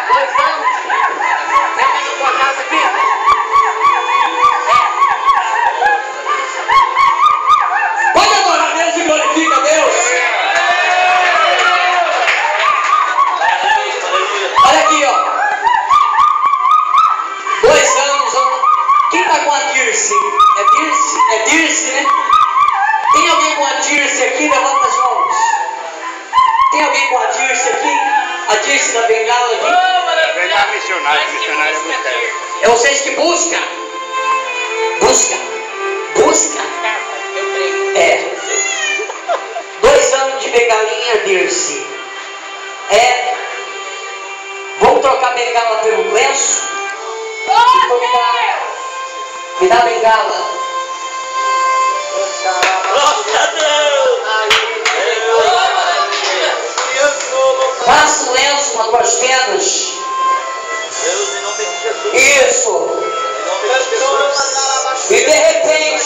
2 anos. Leva na tua casa aqui. Pode adorar Deus e glorifica a Deus. Olha aqui, ó. 2 anos. Quem tá com a Dirce? É Dirce? É Dirce, né? Tem alguém com a Dirce aqui? Levanta as mãos. Tem alguém com a Dirce aqui? A Dirce da Bengala aqui? Vem lá, missionário é buscar. É vocês que buscam? Busca. Busca. É. 2 anos de bengalinha, Dirce. É. Vamos trocar bengala pelo lenço? Então me dá a bengala. Passa o lenço nas tuas pernas. Isso. E de repente,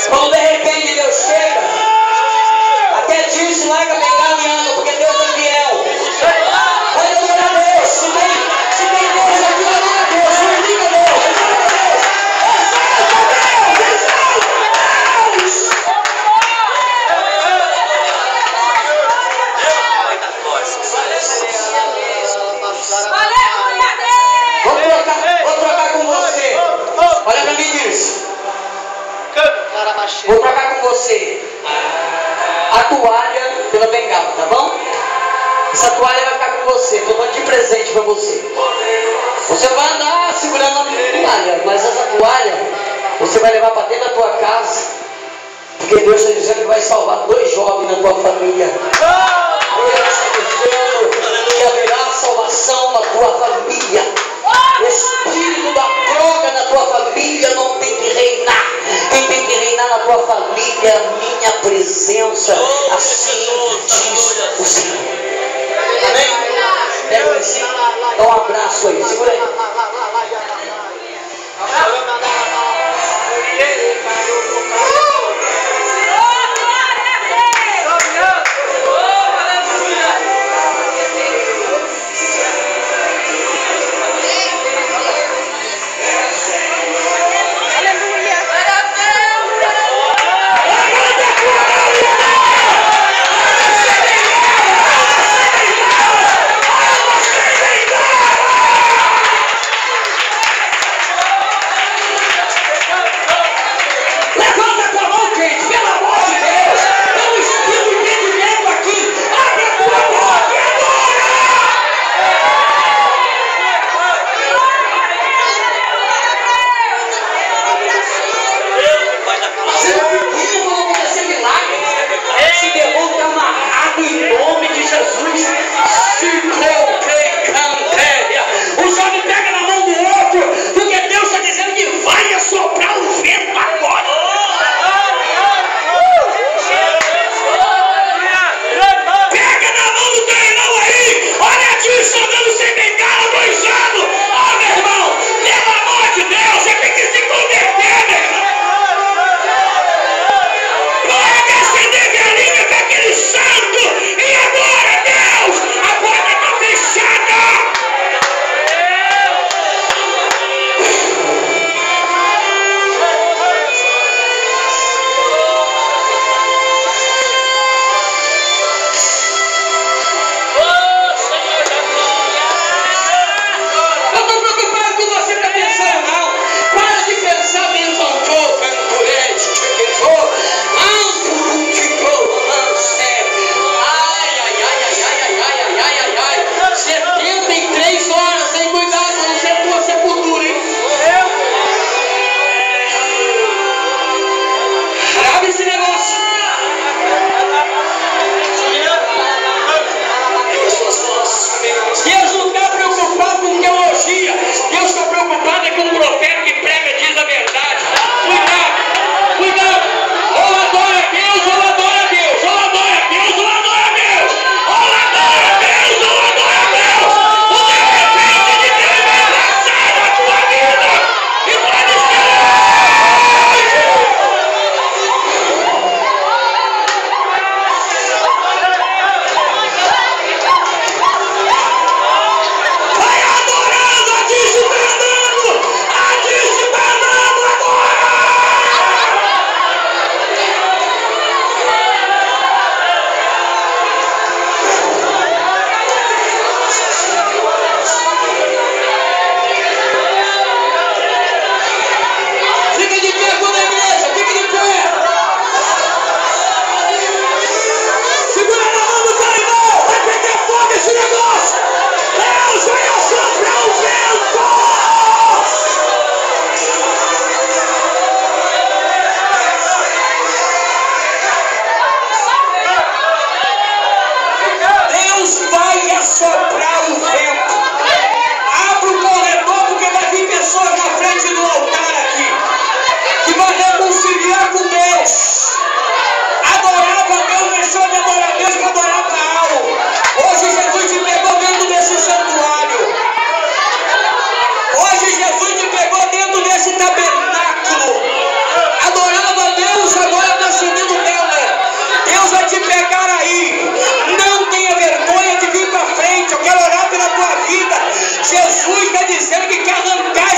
quando de repente Deus chega, até diz, larga a bengala e anda, porque Deus é fiel. Pode adorar a Deus. Se tem Deus aqui, adora a Deus. Glorifica a Deus. Vou trocar com você. Olha pra mim, Dirce. Vou trocar com você a toalha pela bengala, tá bom? Essa toalha vai ficar com você. Estou dando de presente pra você. Você vai andar segurando a toalha, mas essa toalha você vai levar para dentro da tua casa, porque Deus está dizendo que vai salvar 2 jovens na tua família. Deus está dizendo que haverá salvação na tua família. O espírito da droga na tua família não tem que reinar. Quem tem que reinar na tua família é a minha presença. Assim diz o Senhor. Amém? Pega assim, dá um abraço aí, segura aí.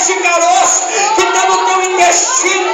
esse caroço que está no teu intestino,